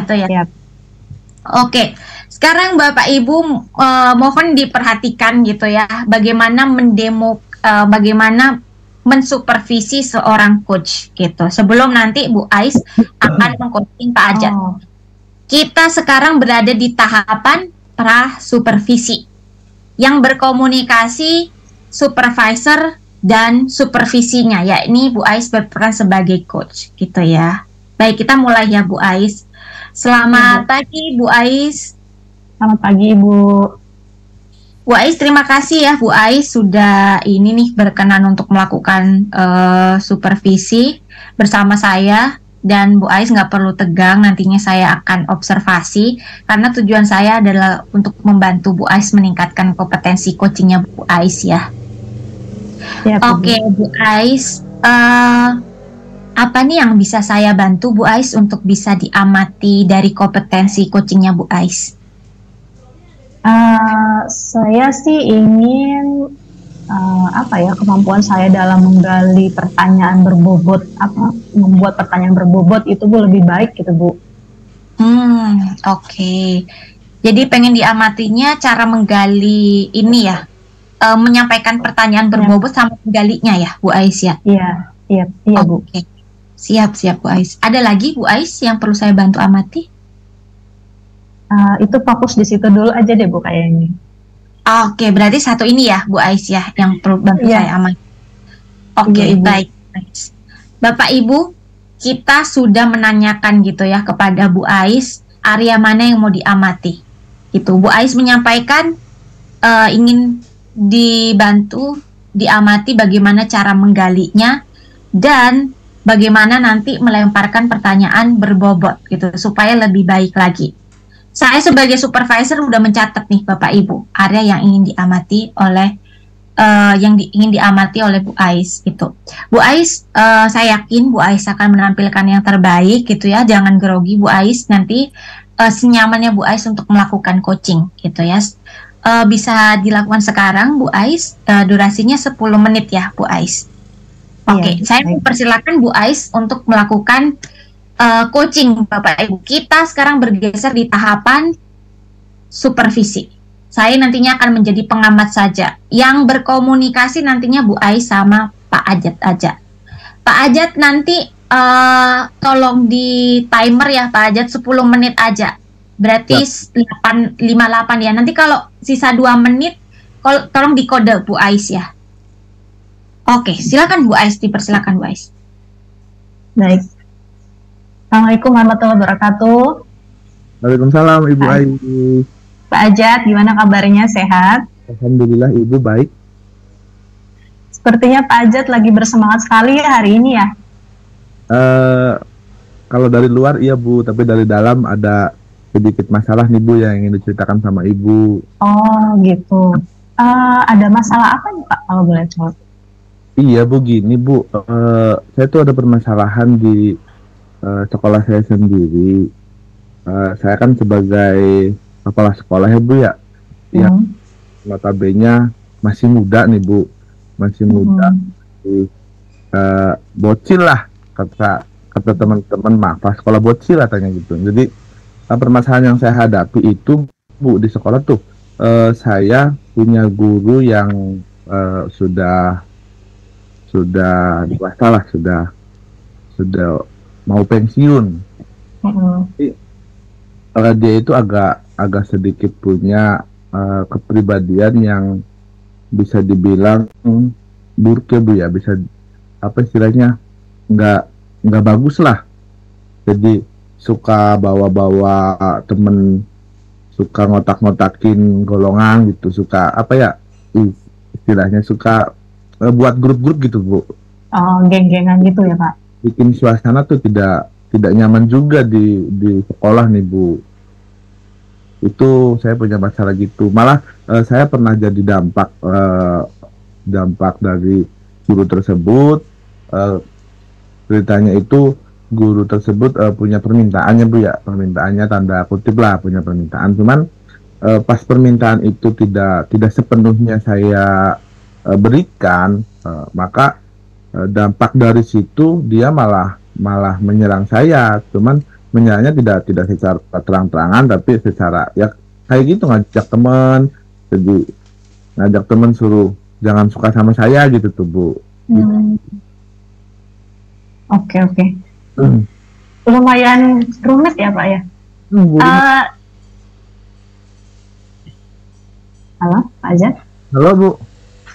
Santo ya. Siap. Oke, sekarang Bapak Ibu mohon diperhatikan gitu ya, bagaimana bagaimana mensupervisi seorang coach gitu. Sebelum nanti Bu Ais akan mengcoaching Pak Ajat. Kita sekarang berada di tahapan pra-supervisi yang berkomunikasi supervisor dan supervisinya, yakni Bu Ais berperan sebagai coach gitu ya. Baik, kita mulai ya Bu Ais. Selamat pagi Bu Ais. Selamat pagi Ibu. Bu Ais, terima kasih ya Bu Ais sudah berkenan untuk melakukan supervisi bersama saya. Dan Bu Ais nggak perlu tegang, nantinya saya akan observasi karena tujuan saya adalah untuk membantu Bu Ais meningkatkan kompetensi coachingnya Bu Ais ya. Oke Bu Ais, apa nih yang bisa saya bantu Bu Ais untuk bisa diamati dari kompetensi coachingnya Bu Ais? Saya sih ingin kemampuan saya dalam menggali pertanyaan berbobot, membuat pertanyaan berbobot itu Bu lebih baik gitu Bu. Oke. Jadi pengen diamatinya cara menggali ini ya, menyampaikan pertanyaan berbobot sama menggalinya ya Bu Ais ya? Iya Bu. Oke. Siap Bu Ais. Ada lagi Bu Ais yang perlu saya bantu amati? Itu fokus di situ dulu aja deh Bu kayaknya. Oke, berarti satu ini ya Bu Ais ya yang perlu bantu saya amati. Oke, baik. Bapak Ibu, kita sudah menanyakan gitu ya kepada Bu Ais area mana yang mau diamati. Gitu. Bu Ais menyampaikan ingin dibantu diamati bagaimana cara menggalinya dan bagaimana nanti melemparkan pertanyaan berbobot gitu supaya lebih baik lagi. Saya sebagai supervisor udah mencatat nih Bapak Ibu area yang ingin diamati oleh ingin diamati oleh Bu Ais gitu. Bu Ais, saya yakin Bu Ais akan menampilkan yang terbaik gitu ya. Jangan grogi Bu Ais, nanti senyamannya Bu Ais untuk melakukan coaching gitu ya. Bisa dilakukan sekarang Bu Ais, durasinya 10 menit ya Bu Ais. Oke, saya mempersilakan Bu Ais untuk melakukan coaching Bapak Ibu. Kita sekarang bergeser di tahapan supervisi. Saya nantinya akan menjadi pengamat saja. Yang berkomunikasi nantinya Bu Ais sama Pak Ajat aja. Pak Ajat nanti tolong di timer ya Pak Ajat 10 menit aja. Berarti 58 ya. Nanti kalau sisa 2 menit tolong dikode Bu Ais ya. Oke, silakan Bu Ais, dipersilakan Bu Ais. Baik. Assalamualaikum warahmatullahi wabarakatuh. Waalaikumsalam Ibu Ais. Pak Ajat, gimana kabarnya? Sehat? Alhamdulillah Ibu baik. Sepertinya Pak Ajat lagi bersemangat sekali ya hari ini ya. Kalau dari luar iya Bu, tapi dari dalam ada sedikit masalah nih Bu yang ingin diceritakan sama Ibu. Oh gitu. Ada masalah apa nih Pak kalau boleh tahu? Iya Bu, gini Bu, saya tuh ada permasalahan di sekolah saya sendiri. Saya kan sebagai kepala sekolah ya Bu ya, yang notabene masih muda nih Bu, masih muda, bocil lah kata teman-teman, pas sekolah bocil katanya gitu. Jadi permasalahan yang saya hadapi itu Bu di sekolah tuh, saya punya guru yang sudah dewasa lah, sudah mau pensiun. Jadi, dia itu agak sedikit punya kepribadian yang bisa dibilang buruk ya Bu ya, bisa apa istilahnya nggak bagus lah. Jadi suka bawa temen, suka ngotak-ngotakin golongan gitu, suka apa ya istilahnya, suka buat grup-grup gitu Bu. Oh, geng-gengan gitu ya Pak. Bikin suasana tuh tidak nyaman juga di sekolah nih Bu. Itu saya punya masalah gitu. Malah saya pernah jadi dampak dari guru tersebut. Ceritanya itu guru tersebut punya permintaannya Bu ya, permintaannya tanda kutip lah, punya permintaan. Cuman pas permintaan itu tidak sepenuhnya saya berikan, maka dampak dari situ dia malah menyerang saya. Cuman menjalannya tidak secara terang-terangan, tapi secara ya kayak gitu, ngajak teman, jadi ngajak teman suruh jangan suka sama saya gitu tuh Bu. Oke. Lumayan rumit ya Pak ya. Halo Pak Azan? Halo Bu.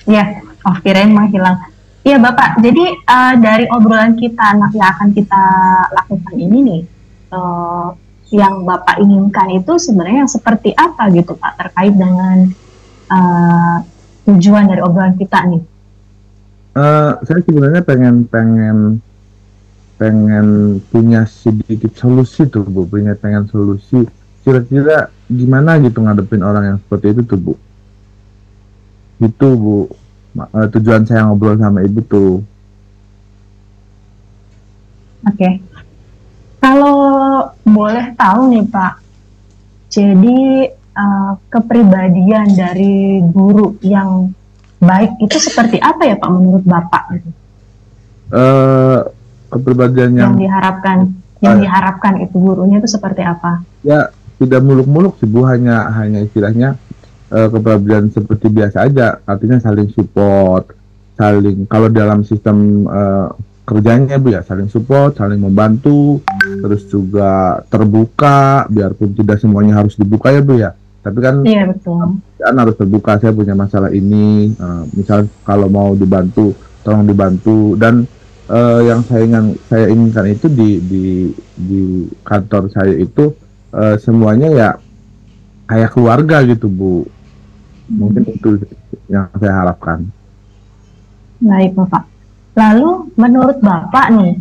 Ya, kirain menghilang. Iya Bapak, jadi dari obrolan kita yang akan kita lakukan ini nih, yang Bapak inginkan itu sebenarnya yang seperti apa gitu Pak, terkait dengan tujuan dari obrolan kita nih? Saya sebenarnya pengen punya sedikit solusi tuh Bu, pengen solusi kira-kira gimana gitu ngadepin orang yang seperti itu tuh Bu. Itu Bu, tujuan saya ngobrol sama Ibu tuh. Oke. Kalau boleh tahu nih Pak, jadi kepribadian dari guru yang baik itu seperti apa ya Pak menurut Bapak? Kepribadian yang diharapkan itu gurunya itu seperti apa? Ya tidak muluk-muluk sih Bu, hanya istilahnya kepribadian seperti biasa aja, artinya saling support, kalau dalam sistem kerjanya Bu ya, saling support, saling membantu, terus juga terbuka, biarpun tidak semuanya harus dibuka ya Bu ya, tapi kan iya betul, kan harus terbuka, saya punya masalah ini, misal kalau mau dibantu tolong dibantu, dan yang saya inginkan itu di kantor saya itu semuanya ya kayak keluarga gitu Bu. Mungkin itu yang saya harapkan. Baik Bapak. Lalu menurut Bapak nih,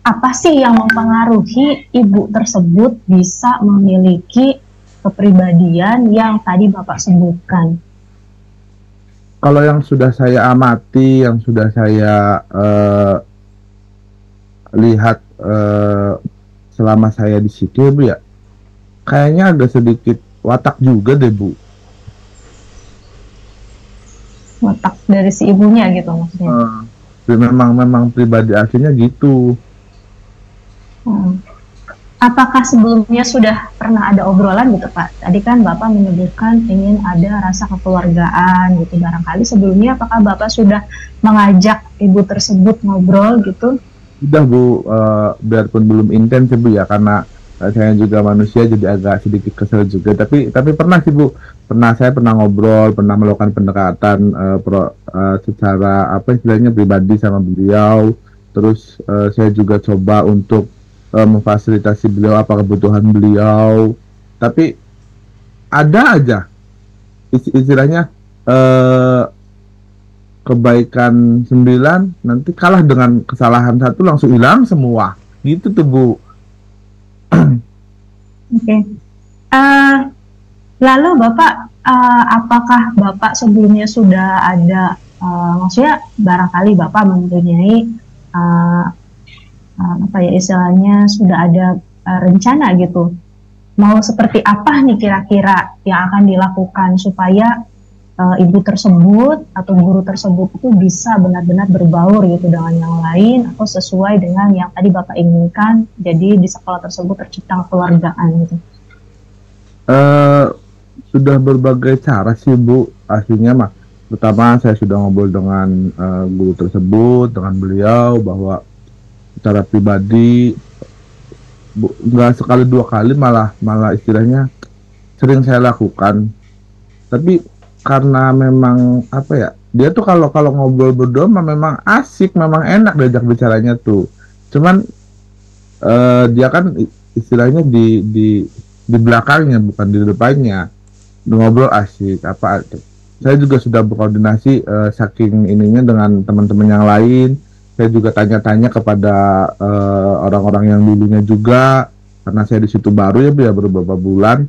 apa sih yang mempengaruhi ibu tersebut bisa memiliki kepribadian yang tadi Bapak sebutkan? Kalau yang sudah saya amati, yang sudah saya lihat selama saya di situ ya Bu ya, kayaknya ada sedikit watak juga deh Bu. Watak dari si ibunya gitu maksudnya? Memang pribadi aslinya gitu. Apakah sebelumnya sudah pernah ada obrolan gitu Pak? Tadi kan Bapak menyebutkan ingin ada rasa kekeluargaan gitu, barangkali sebelumnya apakah Bapak sudah mengajak ibu tersebut ngobrol gitu? Sudah Bu, biarpun belum intens Bu ya, karena saya juga manusia jadi agak sedikit kesel juga, tapi pernah sih Bu, saya pernah ngobrol, pernah melakukan pendekatan secara apa istilahnya pribadi sama beliau, terus saya juga coba untuk memfasilitasi beliau apa kebutuhan beliau, tapi ada aja istilahnya kebaikan 9 nanti kalah dengan kesalahan 1, langsung hilang semua gitu tuh Bu. Oke. Lalu Bapak, apakah Bapak sebelumnya sudah ada, maksudnya barangkali Bapak mempunyai apa ya istilahnya, sudah ada rencana gitu, mau seperti apa nih kira-kira yang akan dilakukan supaya ibu tersebut atau guru tersebut itu bisa benar-benar berbaur gitu dengan yang lain atau sesuai dengan yang tadi Bapak inginkan, jadi di sekolah tersebut tercipta kekeluargaan gitu? Sudah berbagai cara sih Bu, aslinya mah. Pertama saya sudah ngobrol dengan guru tersebut, dengan beliau, bahwa secara pribadi nggak sekali dua kali, malah istilahnya sering saya lakukan, tapi karena memang apa ya, dia tuh kalau ngobrol berdua memang asik, memang enak diajak bicaranya tuh. Cuman dia kan istilahnya di belakangnya bukan di depannya, ngobrol asik apa. Saya juga sudah berkoordinasi saking ininya dengan teman-teman yang lain. Saya juga tanya-tanya kepada orang-orang yang dulunya juga, karena saya di situ baru ya beberapa bulan.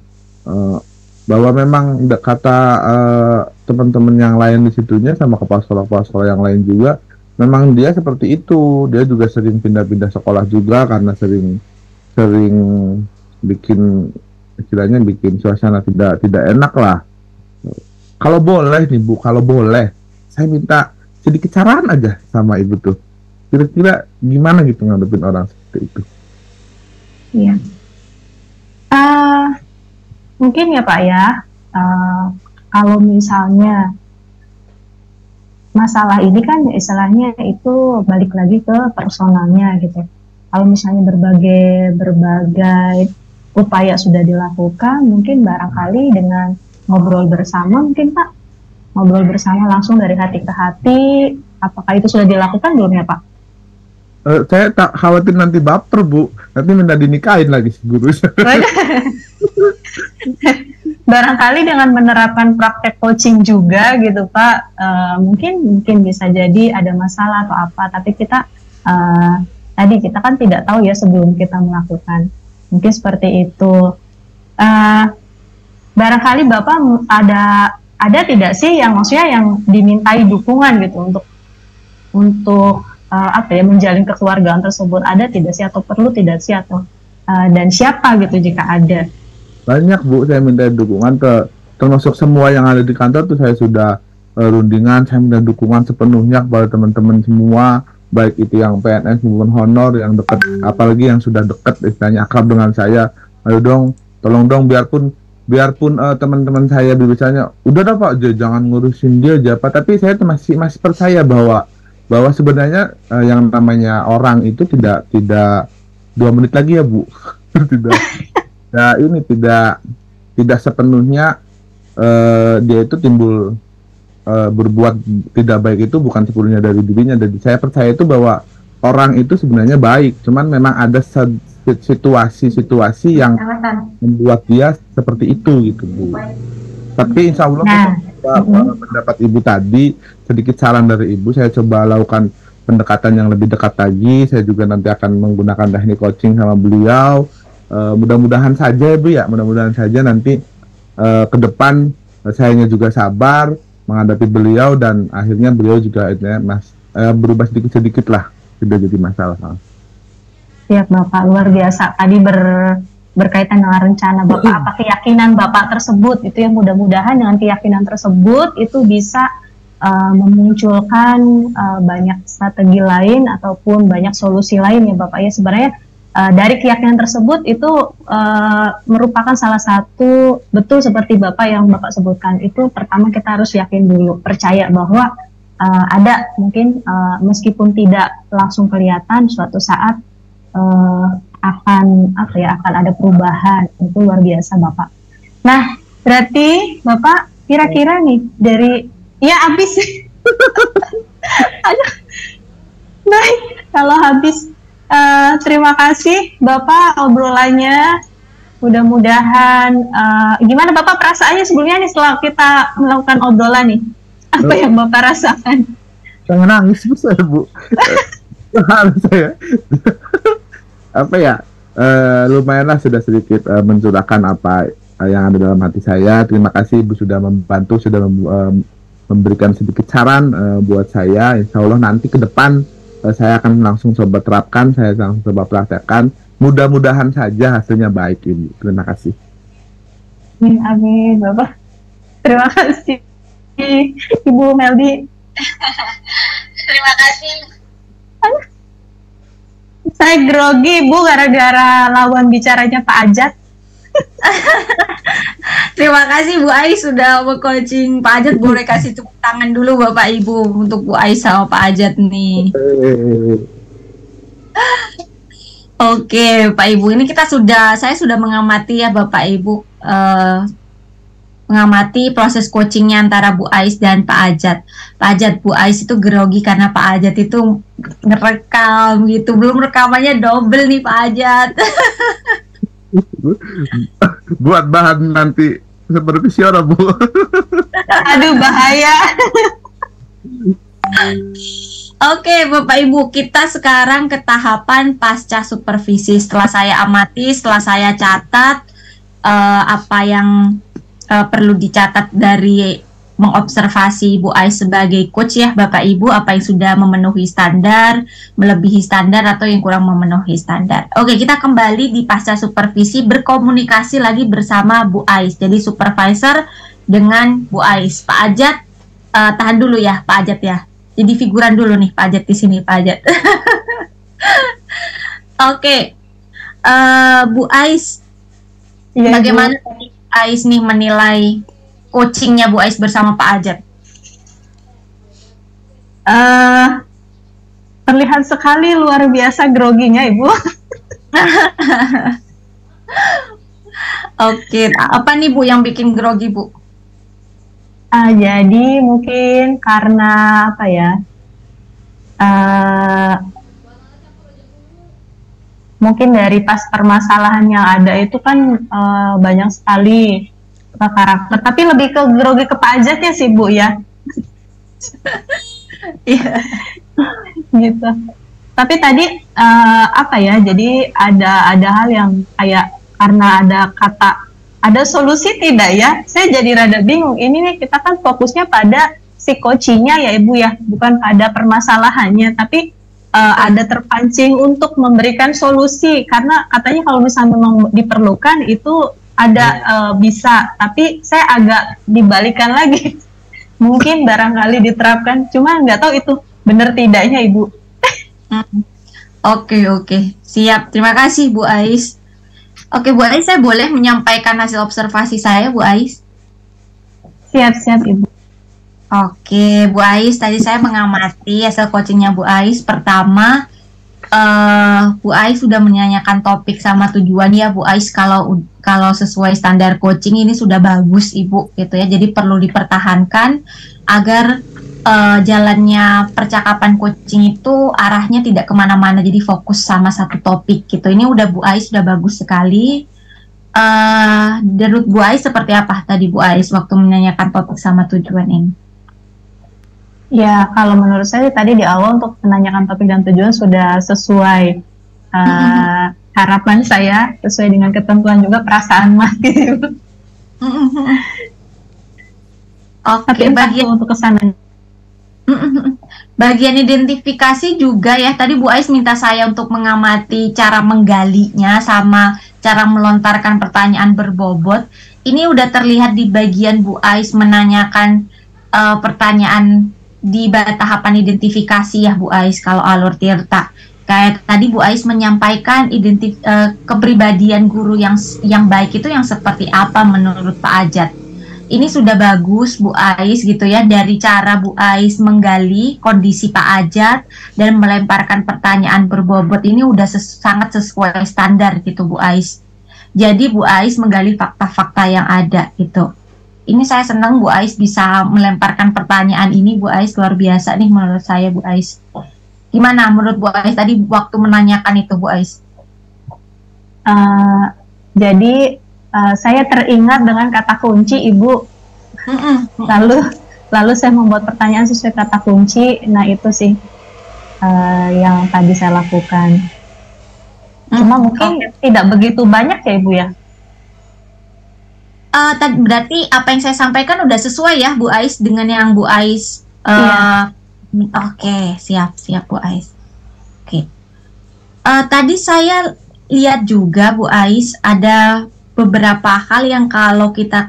Bahwa memang kata teman-teman yang lain di situnya sama kepala sekolah yang lain juga, memang dia seperti itu. Dia juga sering pindah-pindah sekolah juga karena sering bikin istilahnya bikin suasana tidak enak lah. Kalau boleh nih Bu, kalau boleh saya minta sedikit saran aja sama Ibu tuh. Kira-kira gimana gitu ngadepin orang seperti itu? Iya. Mungkin ya Pak ya, kalau misalnya masalah ini kan istilahnya itu balik lagi ke personalnya gitu. Kalau misalnya berbagai upaya sudah dilakukan, mungkin barangkali dengan ngobrol bersama, mungkin Pak, ngobrol bersama langsung dari hati ke hati, apakah itu sudah dilakukan belum ya Pak? Saya tak khawatir nanti baper Bu, nanti minta dinikahin lagi si guru. Barangkali dengan menerapkan praktek coaching juga gitu Pak, mungkin bisa jadi ada masalah atau apa, tapi kita tadi kita kan tidak tahu ya sebelum kita melakukan, mungkin seperti itu. Barangkali Bapak ada tidak sih yang maksudnya yang dimintai dukungan gitu untuk menjalin kekeluargaan tersebut, ada tidak sih atau perlu tidak sih atau dan siapa gitu jika ada? Banyak Bu, saya minta dukungan termasuk semua yang ada di kantor tuh saya sudah rundingan, saya minta dukungan sepenuhnya kepada teman-teman semua, baik itu yang PNS maupun honor yang dekat, apalagi yang sudah dekat istilahnya akrab dengan saya. Ayo dong, tolong dong, biarpun teman-teman saya misalnya udah dah Pak, jangan ngurusin dia aja Pak, tapi saya masih percaya bahwa sebenarnya yang namanya orang itu tidak 2 menit lagi ya Bu. tidak sepenuhnya dia itu timbul berbuat tidak baik, itu bukan sepenuhnya dari dirinya. Jadi saya percaya itu bahwa orang itu sebenarnya baik, cuman memang ada situasi yang membuat dia seperti itu gitu Bu. Tapi insya Allah pendapat Ibu tadi, sedikit saran dari Ibu, saya coba lakukan pendekatan yang lebih dekat lagi. Saya juga nanti akan menggunakan teknik coaching sama beliau. Mudah-mudahan saja Bu ya, mudah-mudahan saja nanti ke depan sayanya juga sabar menghadapi beliau dan akhirnya beliau juga berubah sedikit-sedikit lah, tidak jadi masalah. Siap Bapak, luar biasa. Tadi berkaitan dengan rencana Bapak, apa keyakinan Bapak tersebut itu yang mudah-mudahan dengan keyakinan tersebut itu bisa memunculkan banyak strategi lain ataupun banyak solusi lain ya Bapak ya. Sebenarnya dari keyakinan tersebut itu merupakan salah satu, betul seperti Bapak yang Bapak sebutkan, itu pertama kita harus yakin dulu, percaya bahwa ada mungkin meskipun tidak langsung kelihatan suatu saat akan ada perubahan. Itu luar biasa Bapak. Nah, berarti Bapak kira-kira nih dari habis. Aduh. Baik, kalau habis terima kasih Bapak obrolannya. Mudah-mudahan gimana Bapak perasaannya sebelumnya nih setelah kita melakukan obrolan nih? Apa yang Bapak rasakan? Jangan nangis saya Bu. Saya lumayanlah sudah sedikit mencurahkan apa yang ada dalam hati saya. Terima kasih Ibu sudah membantu, sudah memberikan sedikit saran buat saya. Insya Allah nanti ke depan saya akan langsung coba terapkan, saya langsung coba praktekkan. Mudah-mudahan saja hasilnya baik Ibu. Terima kasih. Amin Bapak. Terima kasih Ibu Meldi. Terima kasih. Saya grogi Bu gara-gara lawan bicaranya Pak Ajat. Terima kasih Bu Ais sudah coaching Pak Ajat. Boleh kasih tepuk tangan dulu Bapak Ibu untuk Bu Ais sama Pak Ajat nih. Oke Pak Ibu, ini saya sudah mengamati ya Bapak Ibu, mengamati proses coachingnya antara Bu Ais dan Pak Ajat. Pak Ajat, Bu Ais itu grogi karena Pak Ajat itu ngerekam gitu, belum rekamannya double nih Pak Ajat. Buat bahan nanti supervision Bu. Aduh bahaya. Oke Bapak Ibu, kita sekarang ke tahapan pasca supervisi. Setelah saya amati, setelah saya catat apa yang perlu dicatat dari mengobservasi Bu Ais sebagai coach ya Bapak Ibu, apa yang sudah memenuhi standar, melebihi standar atau yang kurang memenuhi standar. Oke, kita kembali di pasca supervisi, berkomunikasi lagi bersama Bu Ais. Jadi supervisor dengan Bu Ais. Pak Ajat, tahan dulu ya Pak Ajat ya. Jadi figuran dulu nih Pak Ajat di sini Pak Ajat. Oke, Bu Ais, bagaimana Ais nih menilai coachingnya Bu Ais bersama Pak Ajat? Terlihat sekali luar biasa groginya Ibu. Oke, apa nih Bu yang bikin grogi Bu? Jadi mungkin karena apa ya? Mungkin dari pas permasalahan yang ada itu kan banyak sekali karakter, tapi lebih ke grogi ke Pak Ajatnya sih Bu ya. Iya. Gitu. Tapi tadi apa ya? Jadi ada hal yang kayak karena ada solusi tidak ya? Saya jadi rada bingung. Ini nih kita kan fokusnya pada si coachingnya ya Ibu ya, bukan pada permasalahannya. Tapi ada terpancing untuk memberikan solusi karena katanya kalau misalnya memang diperlukan itu ada bisa. Tapi saya agak dibalikan lagi. Mungkin barangkali diterapkan, cuma nggak tahu itu benar tidaknya Ibu. Oke, siap. Terima kasih Bu Ais. Oke Bu Ais, saya boleh menyampaikan hasil observasi saya Bu Ais? Siap Ibu. Oke Bu Ais, tadi saya mengamati hasil coachingnya Bu Ais. Pertama, Bu Ais sudah menyanyikan topik sama tujuan ya Bu Ais. Kalau sesuai standar coaching ini sudah bagus Ibu gitu ya. Jadi perlu dipertahankan agar jalannya percakapan coaching itu arahnya tidak kemana-mana, jadi fokus sama satu topik gitu. Ini udah Bu Ais sudah bagus sekali. Menurut Bu Ais seperti apa tadi Bu Ais waktu menanyakan topik sama tujuan ini? Ya, kalau menurut saya tadi di awal untuk menanyakan topik dan tujuan sudah sesuai harapan saya, sesuai dengan ketentuan juga perasaan Mas gitu. Oke, bagian untuk kesana. Bagian identifikasi juga ya, tadi Bu Ais minta saya untuk mengamati cara menggalinya sama cara melontarkan pertanyaan berbobot. Ini udah terlihat di bagian Bu Ais menanyakan pertanyaan di tahapan identifikasi ya Bu Ais kalau alur Tirta. Kayak tadi Bu Ais menyampaikan kepribadian guru yang baik itu yang seperti apa menurut Pak Ajat. Ini sudah bagus Bu Ais gitu ya, dari cara Bu Ais menggali kondisi Pak Ajat dan melemparkan pertanyaan berbobot ini udah sangat sesuai standar gitu Bu Ais. Jadi Bu Ais menggali fakta-fakta yang ada gitu. Ini saya senang Bu Ais bisa melemparkan pertanyaan ini Bu Ais, luar biasa nih menurut saya Bu Ais. Gimana menurut Bu Ais tadi waktu menanyakan itu Bu Ais? Jadi saya teringat dengan kata kunci Ibu. Lalu saya membuat pertanyaan sesuai kata kunci. Nah itu sih yang tadi saya lakukan. Cuma mungkin tidak begitu banyak ya Ibu ya. Berarti apa yang saya sampaikan udah sesuai ya Bu Ais dengan yang Bu Ais. Oke, siap Bu Ais. Oke. Tadi saya lihat juga Bu Ais ada beberapa hal yang kalau kita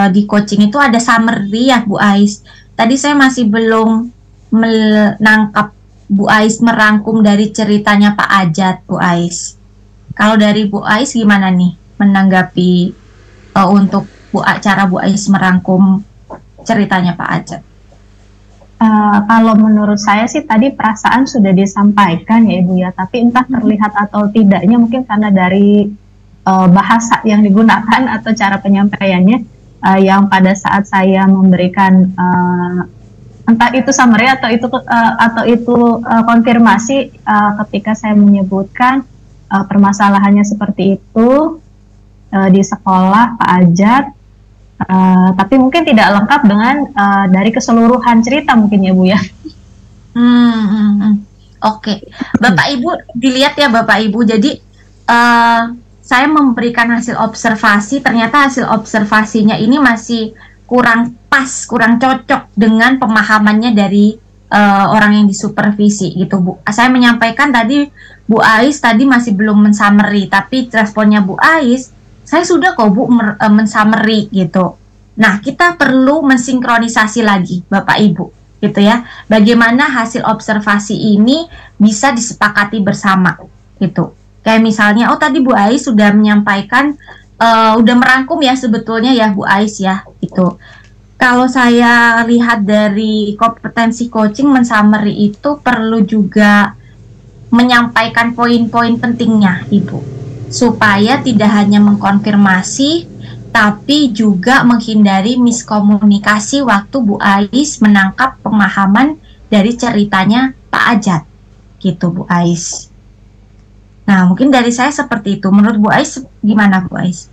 di coaching itu ada summary ya Bu Ais. Tadi saya masih belum menangkap Bu Ais merangkum dari ceritanya Pak Ajat Bu Ais. Kalau dari Bu Ais gimana nih menanggapi untuk cara Bu Ais merangkum ceritanya Pak Ajat? Kalau menurut saya sih tadi perasaan sudah disampaikan ya Ibu ya, tapi entah terlihat atau tidaknya mungkin karena dari bahasa yang digunakan atau cara penyampaiannya yang pada saat saya memberikan entah itu summary atau itu konfirmasi ketika saya menyebutkan permasalahannya seperti itu di sekolah Pak Ajat. Tapi mungkin tidak lengkap dengan dari keseluruhan cerita mungkin ya Bu ya. Oke. Bapak Ibu dilihat ya Bapak Ibu. Jadi saya memberikan hasil observasi, ternyata hasil observasinya ini masih kurang pas, kurang cocok dengan pemahamannya dari orang yang disupervisi gitu Bu. Saya menyampaikan tadi Bu Ais tadi masih belum mensummary, tapi responnya Bu Ais saya sudah kok Bu mensummary gitu. Nah, kita perlu mensinkronisasi lagi Bapak Ibu gitu ya. Bagaimana hasil observasi ini bisa disepakati bersama gitu. Kayak misalnya, tadi Bu Ais sudah menyampaikan udah merangkum ya sebetulnya ya Bu Ais ya itu. Kalau saya lihat dari kompetensi coaching mensummary itu perlu juga menyampaikan poin-poin pentingnya Ibu, supaya tidak hanya mengkonfirmasi tapi juga menghindari miskomunikasi waktu Bu Ais menangkap pemahaman dari ceritanya Pak Ajat gitu Bu Ais. Nah, mungkin dari saya seperti itu. Menurut Bu Ais gimana Bu Ais?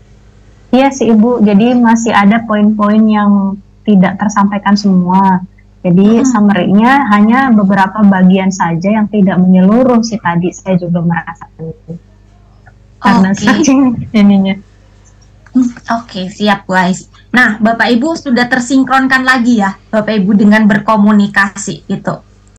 Iya sih Ibu, jadi masih ada poin-poin yang tidak tersampaikan semua. Jadi summary-nya hanya beberapa bagian saja yang tidak menyeluruh sih tadi. Saya juga merasakan itu. Karena saking ininya. Oke, siap Bu Ais. Nah, Bapak Ibu sudah tersinkronkan lagi ya, Bapak Ibu dengan berkomunikasi gitu.